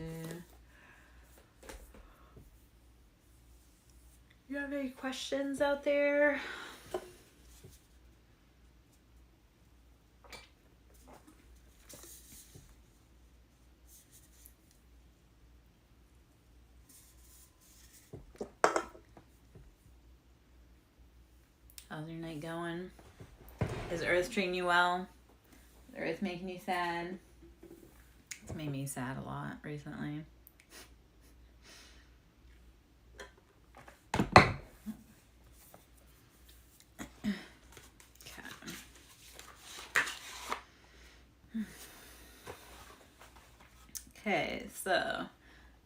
You have any questions out there? How's your night going? Is Earth treating you well? Is Earth making you sad? It's made me sad a lot recently. Okay, so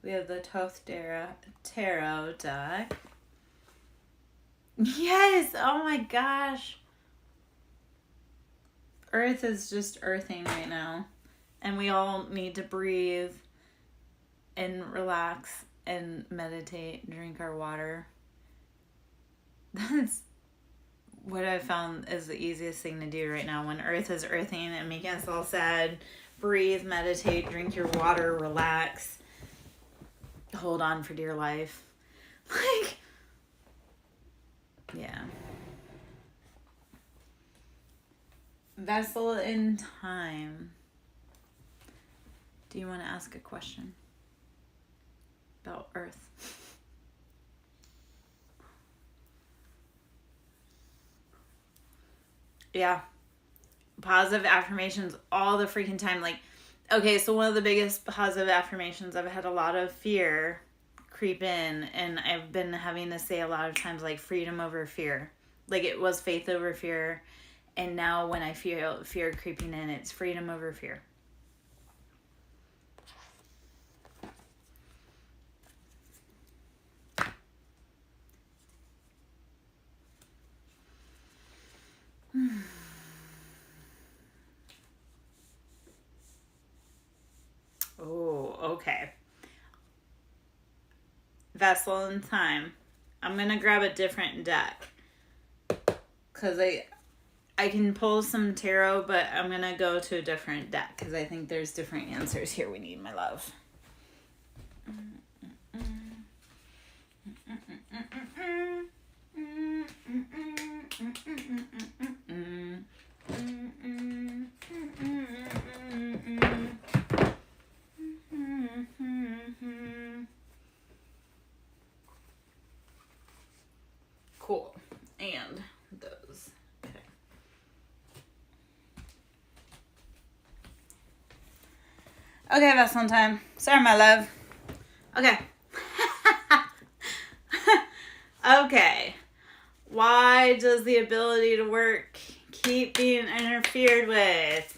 we have the Thoth Tarot deck. Yes! Oh my gosh! Earth is just earthing right now. And we all need to breathe and relax and meditate, drink our water. That's what I found is the easiest thing to do right now when Earth is earthing and making us all sad. Breathe, meditate, drink your water, relax, hold on for dear life. Like, yeah. Vessel in time. Do you want to ask a question about Earth? Yeah. Positive affirmations all the freaking time. Like, okay, so one of the biggest positive affirmations, I've had a lot of fear creep in, and I've been having to say a lot of times, like, freedom over fear. Like, it was faith over fear, and now when I feel fear creeping in, it's freedom over fear. Oh, okay. Vessel in time. I'm going to grab a different deck. Because I can pull some tarot, but I'm going to go to a different deck. Because I think there's different answers here we need, my love. Cool. And those. Okay. Okay, vessel time. Sorry, my love. Okay. Okay. Why does the ability to work keep being interfered with?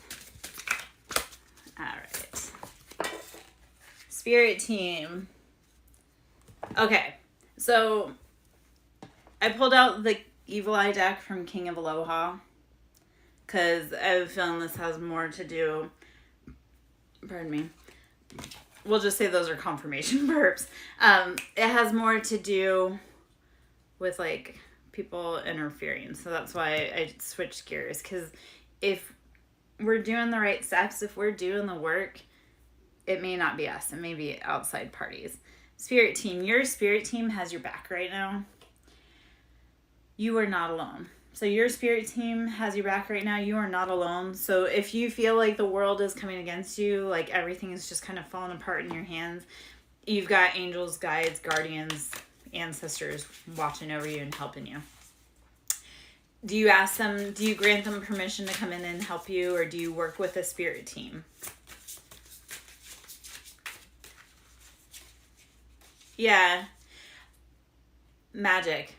Alright. Spirit team. Okay. So, I pulled out the Evil Eye deck from King of Aloha. Because I have a feeling this has more to do... Pardon me. We'll just say those are confirmation burps. It has more to do with, like, people interfering. So that's why I switched gears. Because if we're doing the right steps, if we're doing the work, it may not be us. It may be outside parties. Spirit team. Your spirit team has your back right now. You are not alone. So your spirit team has your back right now. You are not alone. So if you feel like the world is coming against you, like everything is just kind of falling apart in your hands, you've got angels, guides, guardians, ancestors watching over you and helping you. Do you ask them, do you grant them permission to come in and help you, or do you work with a spirit team? Yeah. Magic.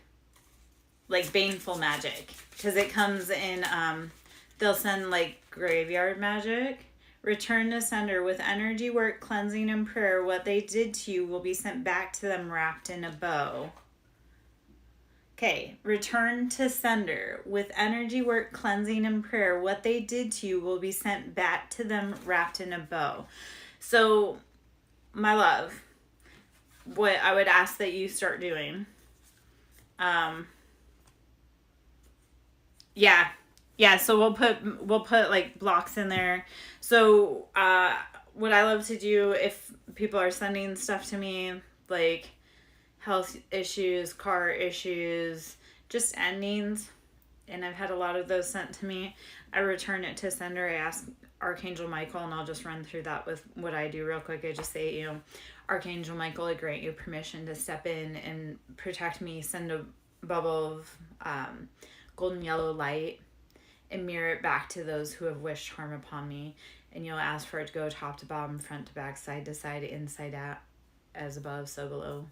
Like baneful magic. Because it comes in, they'll send like graveyard magic. Return to sender with energy work, cleansing, and prayer. What they did to you will be sent back to them wrapped in a bow. Okay, return to sender with energy work, cleansing, and prayer. What they did to you will be sent back to them wrapped in a bow. So, my love, what I would ask that you start doing, yeah. So we'll put like blocks in there. So, what I love to do if people are sending stuff to me, like health issues, car issues, just endings, and I've had a lot of those sent to me, I return it to sender. I ask Archangel Michael, and I'll just run through that with what I do real quick. I just say, Archangel Michael, I grant you permission to step in and protect me. Send a bubble of golden yellow light and mirror it back to those who have wished harm upon me. And you'll ask for it to go top to bottom, front to back, side to side, inside out, as above, so below.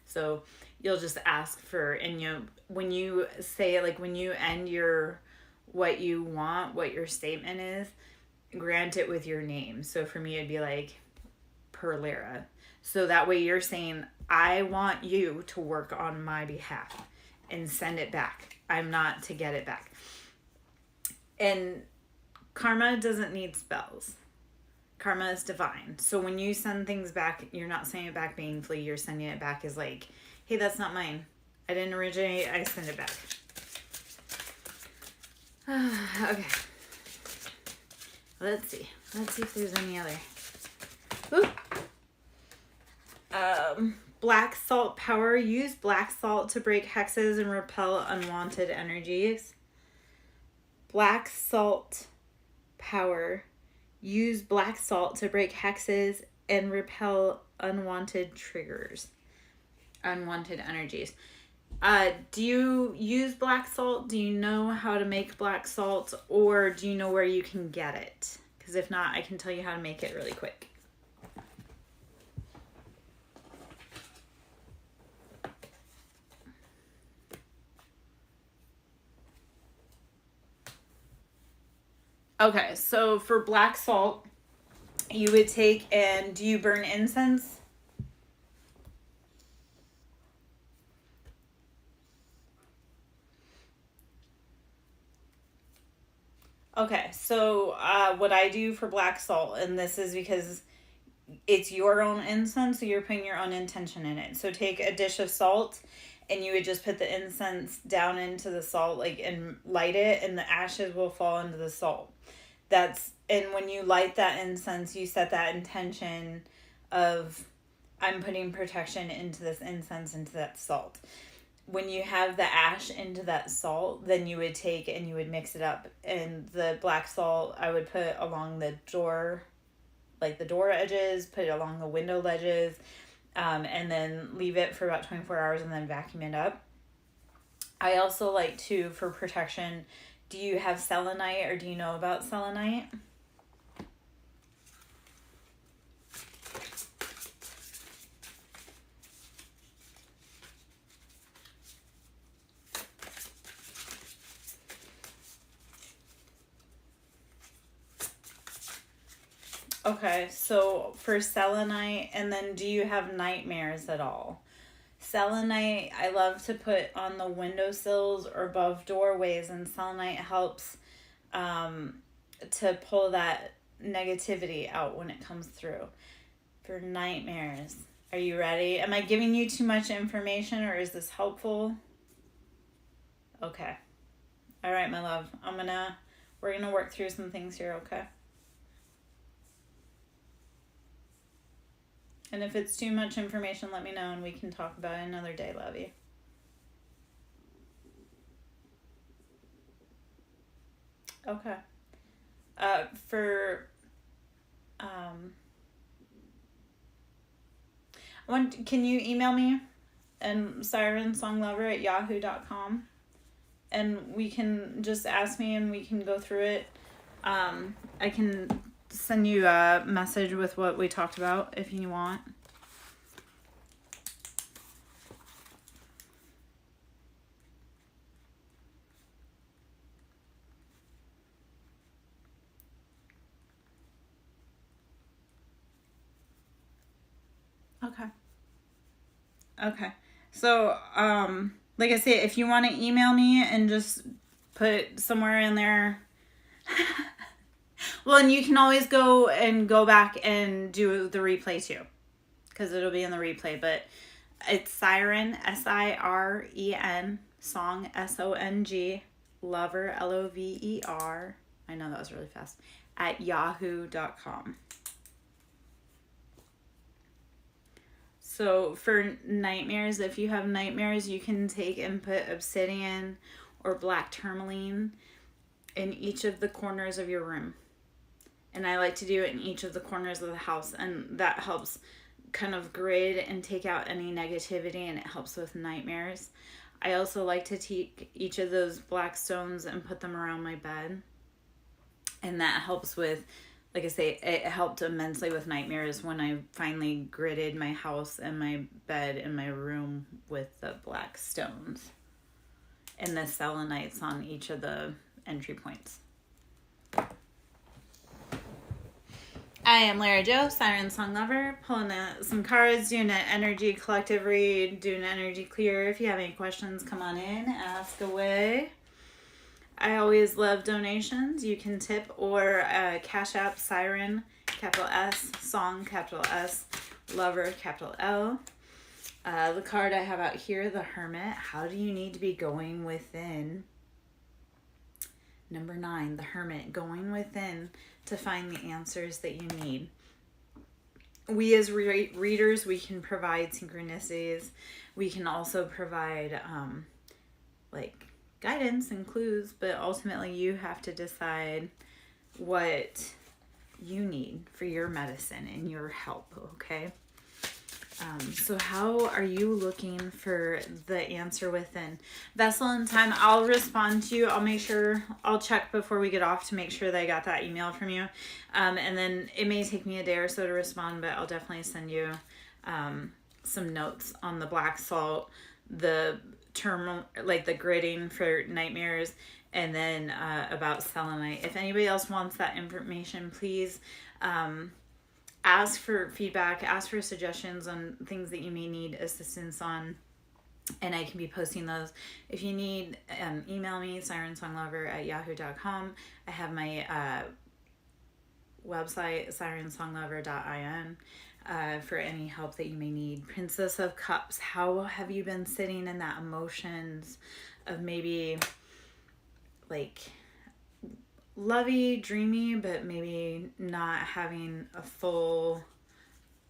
So you'll just ask for, and when you say, like, when you end what you want, what your statement is, grant it with your name. So for me, it'd be like Perlera. So that way you're saying, I want you to work on my behalf and send it back. I'm not to get it back. And karma doesn't need spells. Karma is divine. So when you send things back, you're not sending it back banefully. You're sending it back as like, hey, that's not mine. I didn't originate. I send it back. Okay. Let's see. Let's see if there's any other. Black salt power. Use black salt to break hexes and repel unwanted energies. Black salt power. Use black salt to break hexes and repel unwanted triggers, unwanted energies. Do you use black salt? Do you know how to make black salt, or do you know where you can get it? Because if not, I can tell you how to make it really quick. Okay, so for black salt, you would take, and do you burn incense? Okay, so what I do for black salt, and this is because it's your own incense, so you're putting your own intention in it. So take a dish of salt, and you would just put the incense down into the salt, like, and light it, and the ashes will fall into the salt. And when you light that incense, you set that intention of, I'm putting protection into this incense, into that salt. When you have the ash into that salt, then you would take and you would mix it up. And the black salt, I would put along the door, like the door edges, put it along the window ledges, and then leave it for about 24 hours and then vacuum it up. I also like to, for protection, do you have selenite, or do you know about selenite? Okay, so for selenite, and then do you have nightmares at all? Selenite, I love to put on the windowsills or above doorways, and selenite helps to pull that negativity out when it comes through. For nightmares, are you ready? Am I giving you too much information, or is this helpful? Okay. All right, my love. We're gonna work through some things here, okay? And if it's too much information, let me know and we can talk about it another day, love you. Okay. Can you email me and SirenSongLover@yahoo.com, and we can just ask me and we can go through it. I can send you a message with what we talked about if you want. Okay. Okay. So, like I say, if you want to email me and just put somewhere in there, well, and you can always go back and do the replay too, because it'll be in the replay. But it's Siren, SIREN, Song, SONG, Lover, LOVER. I know that was really fast. At yahoo.com. So for nightmares, if you have nightmares, you can take and put obsidian or black tourmaline in each of the corners of your room. And I like to do it in each of the corners of the house, and that helps kind of grid and take out any negativity, and it helps with nightmares. I also like to take each of those black stones and put them around my bed, and that helps with, like I say, it helped immensely with nightmares when I finally gridded my house and my bed and my room with the black stones and the selenites on each of the entry points. I am Lara Jo, SirenSongLover, pulling some cards, doing an energy collective read, doing an energy clear. If you have any questions, come on in, ask away. I always love donations. You can tip or Cashapp Siren, capital S, Song, capital S, Lover, capital L. The card I have out here, the Hermit. How do you need to be going within? Number 9, the Hermit, going within to find the answers that you need. We as readers, we can provide synchronicities. We can also provide guidance and clues, but ultimately you have to decide what you need for your medicine and your help, okay? So how are you looking for the answer within? Vessel in time, I'll respond to you. I'll check before we get off to make sure that I got that email from you. And then it may take me a day or so to respond, but I'll definitely send you some notes on the black salt, the term, like the gridding for nightmares, and then about selenite. If anybody else wants that information, please ask for feedback, ask for suggestions on things that you may need assistance on, and I can be posting those. If you need, email me, SirenSongLover@yahoo.com. I have my website, SirenSongLover.in, for any help that you may need. Princess of Cups, how have you been sitting in that emotions of maybe like lovey, dreamy, but maybe not having a full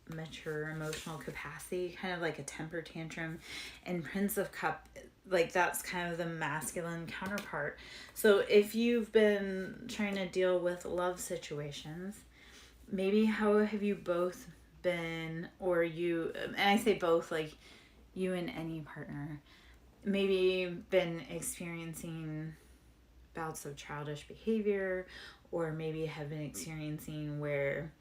mature emotional capacity, kind of like a temper tantrum. And Prince of Cup, like that's kind of the masculine counterpart. So if you've been trying to deal with love situations, maybe how have you both been, or you, and I say both, like you and any partner, maybe been experiencing bouts of childish behavior, or maybe have been experiencing where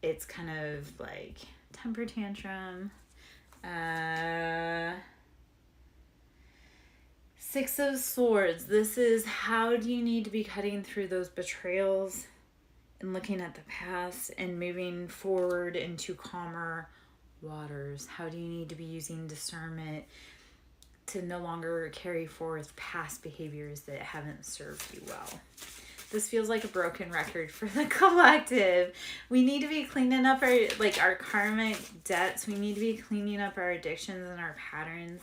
it's kind of like temper tantrum. Six of Swords. This is how do you need to be cutting through those betrayals and looking at the past and moving forward into calmer waters. How do you need to be using discernment to no longer carry forth past behaviors that haven't served you well? This feels like a broken record for the collective. We need to be cleaning up our karmic debts. We need to be cleaning up our addictions and our patterns.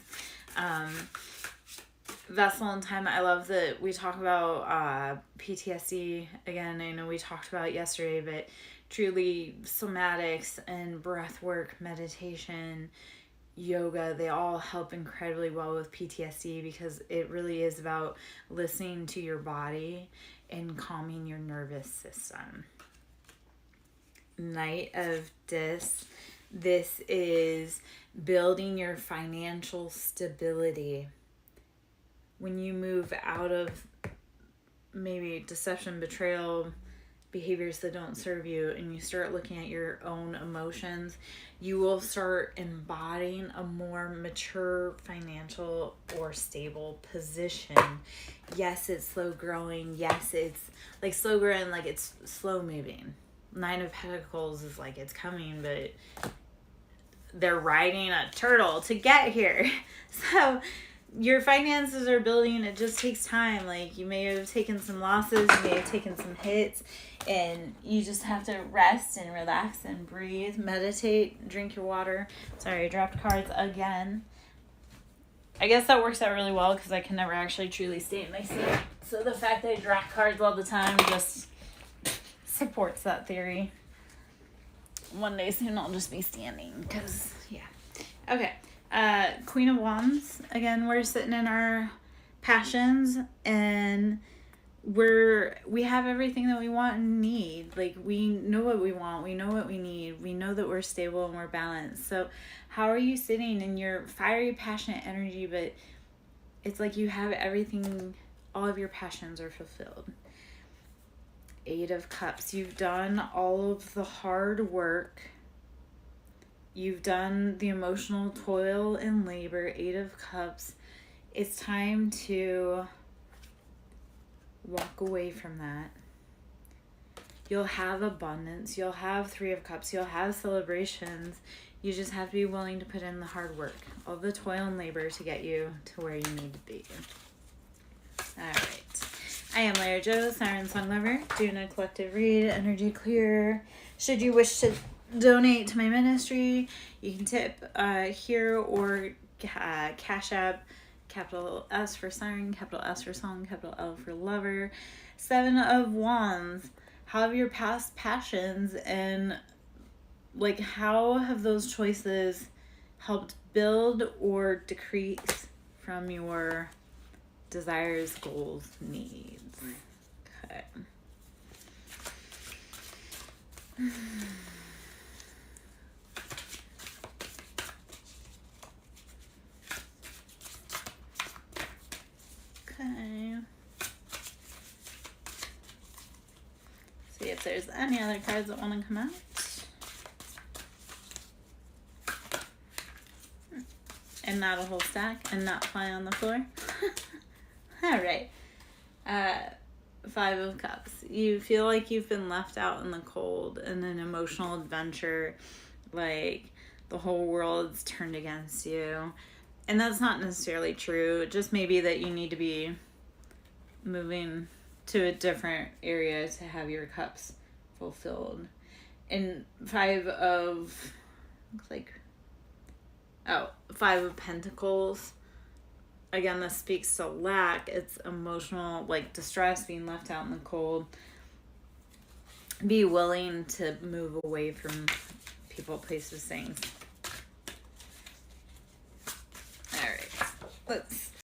Vessel in time, I love that we talk about PTSD. Again, I know we talked about it yesterday, but truly somatics and breath work, meditation, yoga, they all help incredibly well with PTSD, because it really is about listening to your body and calming your nervous system. Knight of Discs. This is building your financial stability. When you move out of maybe deception, betrayal, behaviors that don't serve you, and you start looking at your own emotions, you will start embodying a more mature financial or stable position. Yes, it's slow growing. Yes, it's like slow growing, like it's slow moving. 9 of Pentacles is like it's coming, but they're riding a turtle to get here. So your finances are building. It just takes time. Like, you may have taken some losses, you may have taken some hits, and you just have to rest and relax and breathe, meditate, drink your water. Sorry, I dropped cards again. I guess that works out really well because I can never actually truly stay in my seat. So the fact that I drop cards all the time just supports that theory. One day soon I'll just be standing because, yeah. Okay. Queen of Wands. Again, we're sitting in our passions, and we have everything that we want and need. Like, we know what we want, we know what we need, we know that we're stable and we're balanced. So how are you sitting in your fiery, passionate energy, but it's like you have everything, all of your passions are fulfilled? 8 of Cups. You've done all of the hard work. You've done the emotional toil and labor. 8 of Cups. It's time to walk away from that. You'll have abundance. You'll have 3 of Cups. You'll have celebrations. You just have to be willing to put in the hard work, all the toil and labor to get you to where you need to be. All right. I am Lara Jo, SirenSongLover, doing a collective read, energy clear. Should you wish to donate to my ministry, you can tip here or Cashapp, capital S for Siren, capital S for Song, capital L for Lover. 7 of Wands. How have your past passions and like how have those choices helped build or decrease from your desires, goals, needs? Okay. Okay. See if there's any other cards that want to come out. And not a whole stack and not fly on the floor. All right. 5 of Cups. You feel like you've been left out in the cold in an emotional adventure. Like the whole world's turned against you. And that's not necessarily true. It just may be that you need to be moving to a different area to have your cups fulfilled. And 5 of, looks like, 5 of Pentacles. Again, this speaks to lack. It's emotional, like distress, being left out in the cold. Be willing to move away from people, places, things. All right. Let's